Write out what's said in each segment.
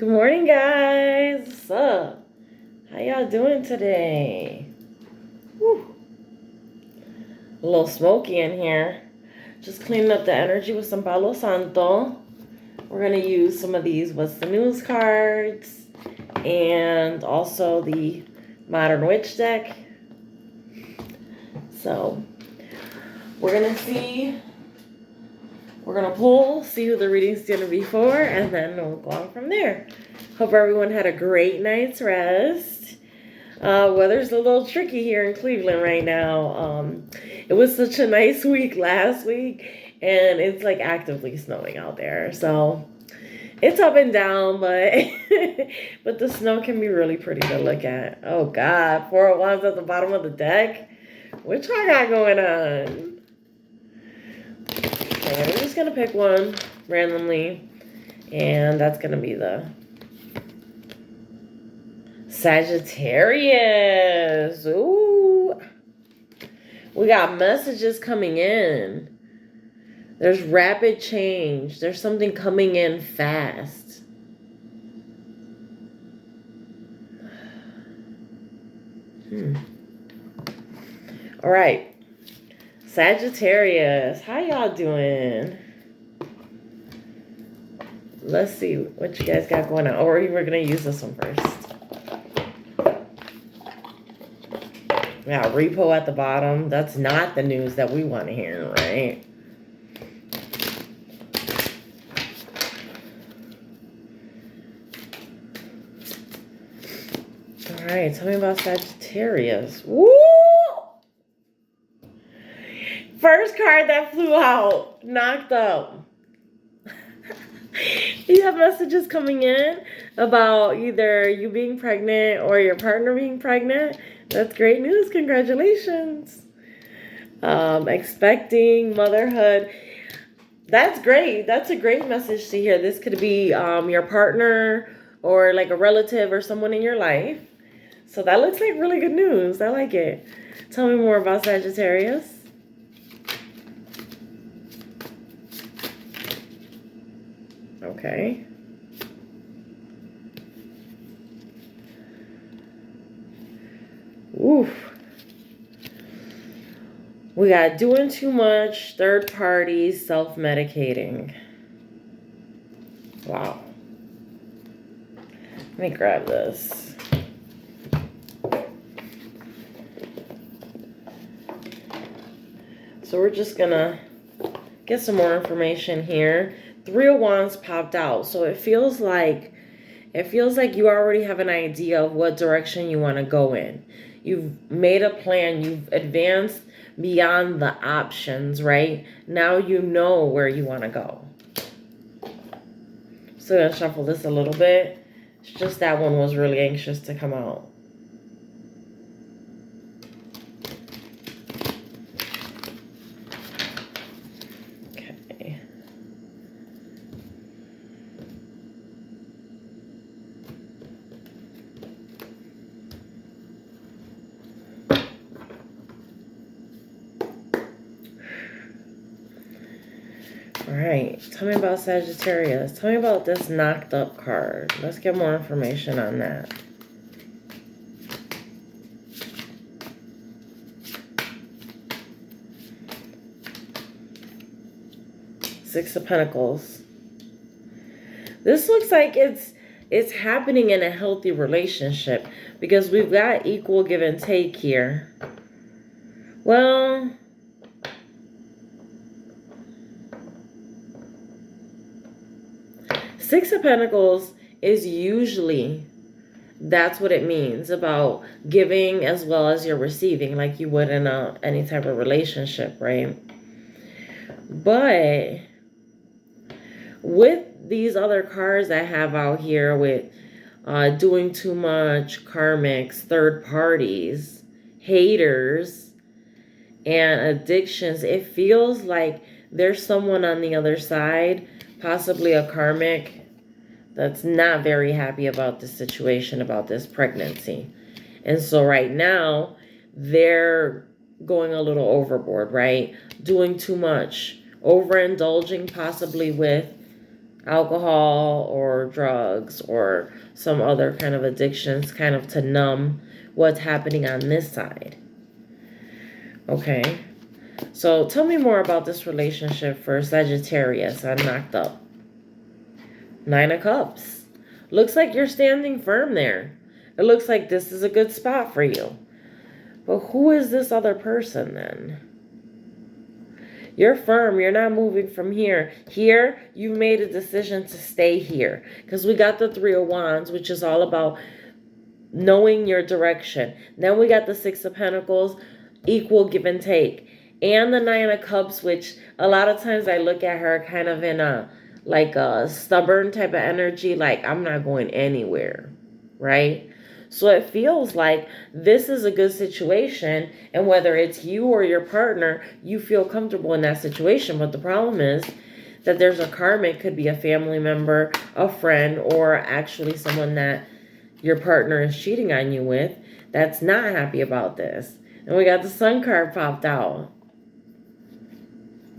Good morning, guys. What's up? How y'all doing today? Whew. A little smoky in here. Just cleaning up the energy with some Palo Santo. We're going to use some of these What's the News cards and also the Modern Witch deck. So, we're going to pull, see who the reading's going to be for, and then we'll go on from there. Hope everyone had a great night's rest. Weather's a little tricky here in Cleveland right now. It was such a nice week last week, and it's like actively snowing out there. So it's up and down, but but the snow can be really pretty to look at. Oh God, 4 of Wands at the bottom of the deck. What y'all got going on? Okay, we're just gonna pick one randomly, and that's gonna be the Sagittarius. Ooh, we got messages coming in. There's rapid change. There's something coming in fast. All right, Sagittarius, how y'all doing? Let's see what you guys got going on. Or we're going to use this one first. We got repo at the bottom. That's not the news that we want to hear, right? All right, tell me about Sagittarius. Woo! First card that flew out, knocked up. You have messages coming in about either you being pregnant or your partner being pregnant. That's great news. Congratulations. Expecting motherhood. That's great. That's a great message to hear. This could be your partner or like a relative or someone in your life. So that looks like really good news. I like it. Tell me more about Sagittarius. Okay. Oof. We got doing too much, third parties, self-medicating. Wow. Let me grab this. So we're just gonna get some more information here. 3 of Wands popped out. So it feels like you already have an idea of what direction you want to go in. You've made a plan. You've advanced beyond the options, right? Now you know where you want to go. So I'm going to shuffle this a little bit. It's just that one was really anxious to come out. All right, tell me about Sagittarius. Tell me about this knocked up card. Let's get more information on that. Six of Pentacles. This looks like it's happening in a healthy relationship because we've got equal give and take here. Well, Six of Pentacles is usually, that's what it means about giving as well as you're receiving, like you would in any type of relationship, right? But with these other cards I have out here with doing too much, karmics, third parties, haters, and addictions, it feels like there's someone on the other side, possibly a karmic, that's not very happy about this situation, about this pregnancy. And so right now, they're going a little overboard, right? Doing too much, overindulging possibly with alcohol or drugs or some other kind of addictions, kind of to numb what's happening on this side. Okay. So tell me more about this relationship for Sagittarius. I knocked up. 9 of Cups. Looks like you're standing firm there. It looks like this is a good spot for you. But who is this other person then? You're firm. You're not moving from here. Here, you've made a decision to stay here. Because we got the 3 of Wands, which is all about knowing your direction. Then we got the 6 of Pentacles, equal give and take. And the 9 of Cups, which a lot of times I look at her kind of in a stubborn type of energy, like I'm not going anywhere, right? So it feels like this is a good situation, and whether it's you or your partner, you feel comfortable in that situation. But the problem is that there's a karmic, could be a family member, a friend, or actually someone that your partner is cheating on you with that's not happy about this. And we got the Sun card popped out.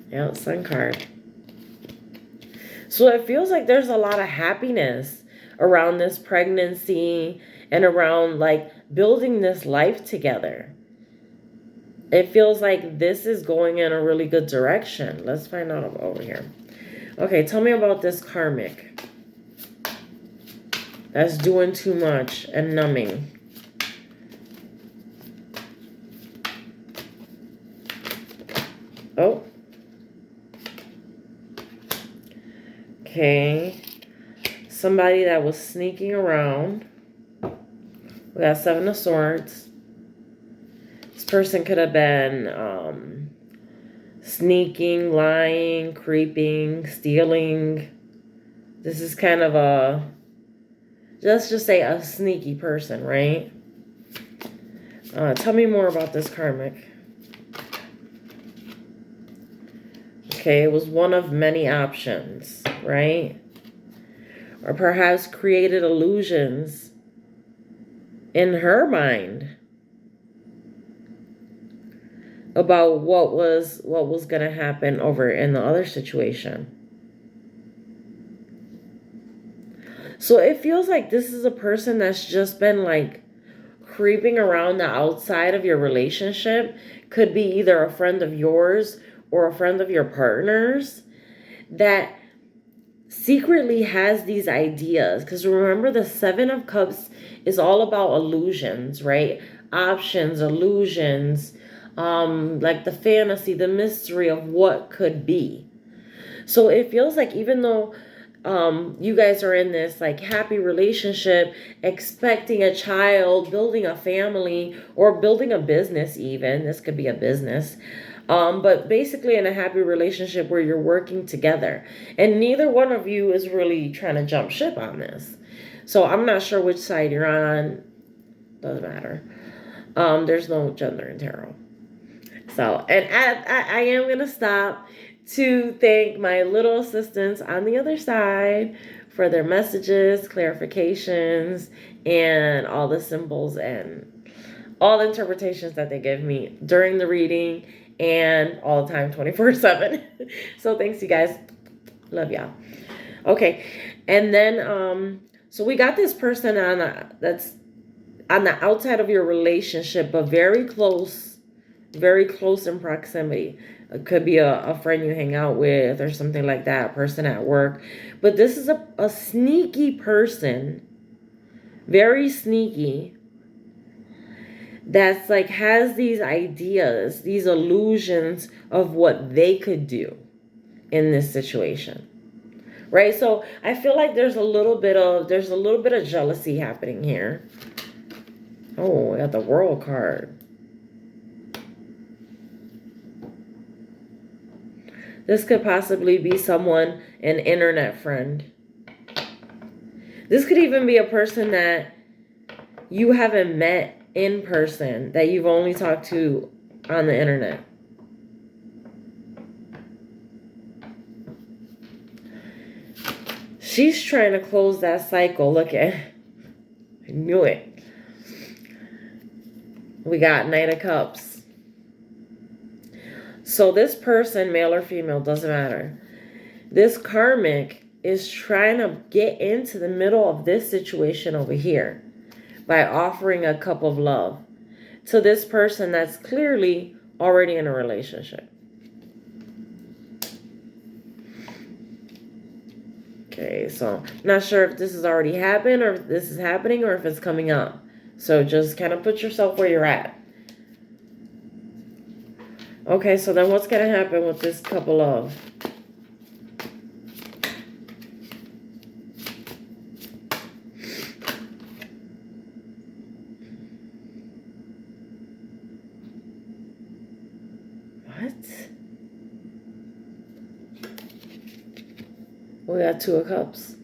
Yeah, Sun card. So it feels like there's a lot of happiness around this pregnancy and around like building this life together. It feels like this is going in a really good direction. Let's find out over here. Okay, tell me about this karmic that's doing too much and numbing. Oh. Okay. Somebody that was sneaking around. We got 7 of Swords. This person could have been sneaking, lying, creeping, stealing. This is kind of a, let's just say a sneaky person, right? Tell me more about this karmic. Okay, it was one of many options, right? Or perhaps created illusions in her mind about what was going to happen over in the other situation. So it feels like this is a person that's just been like creeping around the outside of your relationship. Could be either a friend of yours or a friend of your partner's that secretly has these ideas. Because remember, the 7 of Cups is all about illusions, right? Options, illusions, like the fantasy, the mystery of what could be. So it feels like even though you guys are in this like happy relationship, expecting a child, building a family, or building a business even, this could be a business, but basically in a happy relationship where you're working together. And neither one of you is really trying to jump ship on this. So I'm not sure which side you're on. Doesn't matter. There's no gender in tarot. So, and I am going to stop to thank my little assistants on the other side for their messages, clarifications, and all the symbols and all the interpretations that they give me during the reading and all the time, 24/7. So thanks, you guys. Love y'all. Okay. And then, so we got this person that's on the outside of your relationship, but very close in proximity. It could be a friend you hang out with or something like that, a person at work. But this is a sneaky person, very sneaky, that's like has these ideas, these illusions of what they could do in this situation. Right? So I feel like there's a little bit of jealousy happening here. Oh, we got the World card. This could possibly be someone, an internet friend. This could even be a person that you haven't met in person, that you've only talked to on the internet. She's trying to close that cycle. Look at, I knew it. We got Knight of Cups. So this person, male or female, doesn't matter. This karmic is trying to get into the middle of this situation over here by offering a cup of love to this person that's clearly already in a relationship. Okay, so not sure if this has already happened or if this is happening or if it's coming up. So just kind of put yourself where you're at. Okay, so then what's going to happen with this couple of? What? We got Two of Cups.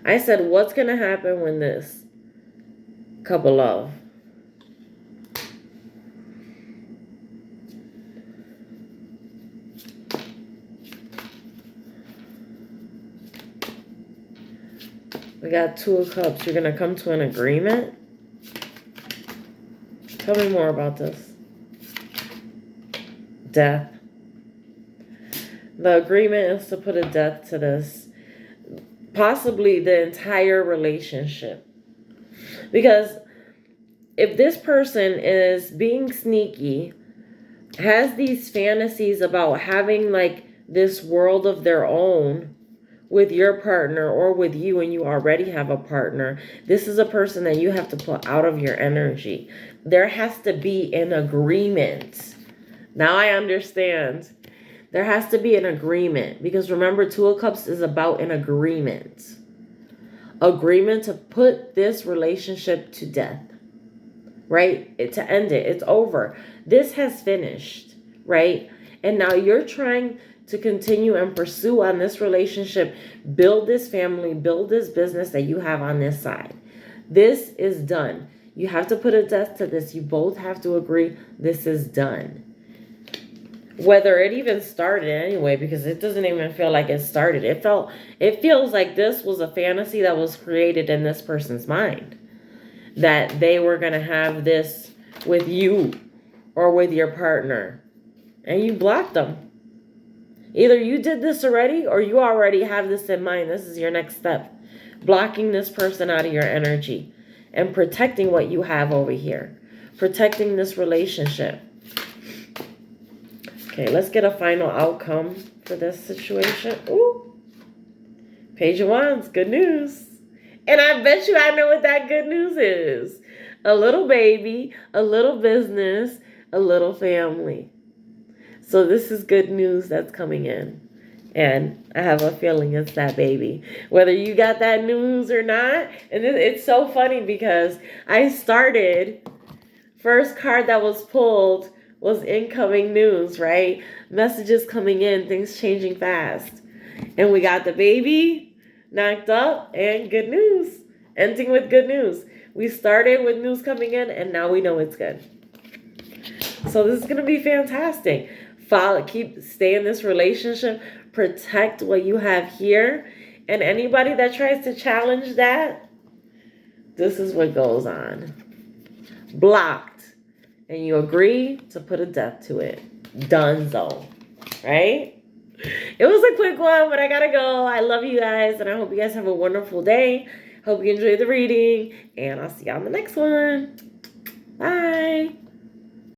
I said, what's going to happen when this couple of? We got Two of Cups. You're going to come to an agreement? Tell me more about this. Death. The agreement is to put a death to this. Possibly the entire relationship. Because if this person is being sneaky, has these fantasies about having like this world of their own with your partner or with you and you already have a partner, this is a person that you have to pull out of your energy. There has to be an agreement. Now I understand. There has to be an agreement because remember, Two of Cups is about an agreement. Agreement to put this relationship to death, right? To end it. It's over. This has finished, right? And now you're trying to continue and pursue on this relationship, build this family, build this business that you have on this side. This is done. You have to put a death to this. You both have to agree this is done. Whether it even started anyway, because it doesn't even feel like it started. It feels like this was a fantasy that was created in this person's mind. That they were going to have this with you or with your partner. And you blocked them. Either you did this already or you already have this in mind. This is your next step. Blocking this person out of your energy and protecting what you have over here. Protecting this relationship. Okay, let's get a final outcome for this situation. Ooh. Page of Wands, good news. And I bet you I know what that good news is. A little baby, a little business, a little family. So this is good news that's coming in. And I have a feeling it's that baby. Whether you got that news or not. And it's so funny because I started, first card that was pulled was incoming news, right? Messages coming in, things changing fast. And we got the baby knocked up and good news. Ending with good news. We started with news coming in and now we know it's good. So this is going to be fantastic. Stay in this relationship. Protect what you have here. And anybody that tries to challenge that, this is what goes on. Blocked. And you agree to put a death to it. Donezo. Right? It was a quick one, but I gotta go. I love you guys, and I hope you guys have a wonderful day. Hope you enjoyed the reading, and I'll see you on the next one. Bye.